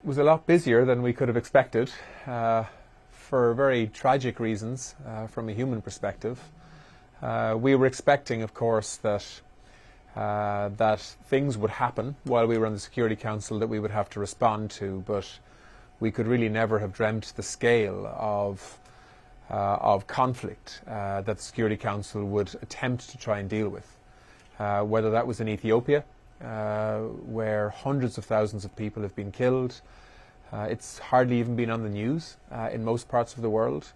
was a lot busier than we could have expected, for very tragic reasons from a human perspective. We were expecting, of course, that things would happen while we were on the Security Council that we would have to respond to, but we could really never have dreamt the scale of conflict that the Security Council would attempt to try and deal with. Whether that was in Ethiopia, where hundreds of thousands of people have been killed. It's hardly even been on the news in most parts of the world.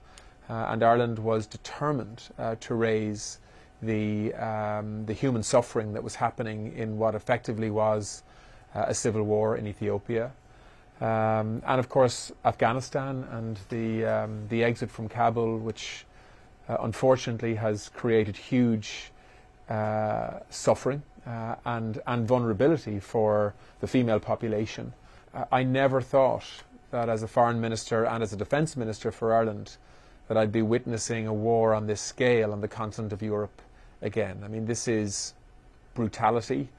And Ireland was determined to raise the human suffering that was happening in what effectively was a civil war in Ethiopia. And of course Afghanistan and the exit from Kabul, which unfortunately has created huge suffering and vulnerability for the female population. I never thought that as a foreign minister and as a defence minister for Ireland that I'd be witnessing a war on this scale on the continent of Europe again. I mean, this is brutality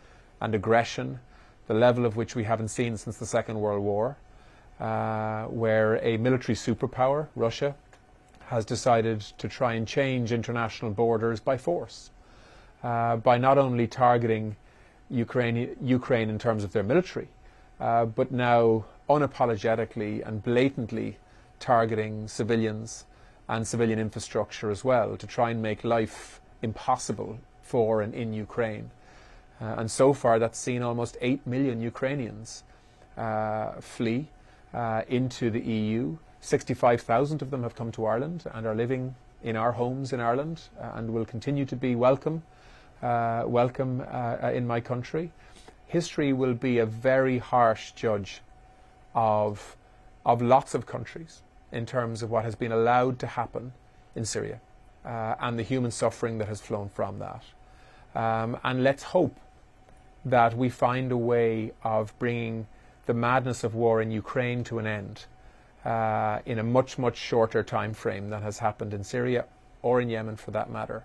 and aggression, the level of which we haven't seen since the Second World War, where a military superpower, Russia, has decided to try and change international borders by force, by not only targeting Ukraine in terms of their military, but now unapologetically and blatantly targeting civilians and civilian infrastructure as well, to try and make life impossible for and in Ukraine. And so far that's seen almost 8 million Ukrainians flee into the EU. 65,000 of them have come to Ireland and are living in our homes in Ireland and will continue to be welcome in my country. History will be a very harsh judge of lots of countries in terms of what has been allowed to happen in Syria and the human suffering that has flown from that. And let's hope that we find a way of bringing the madness of war in Ukraine to an end in a much, much shorter time frame than has happened in Syria or in Yemen for that matter.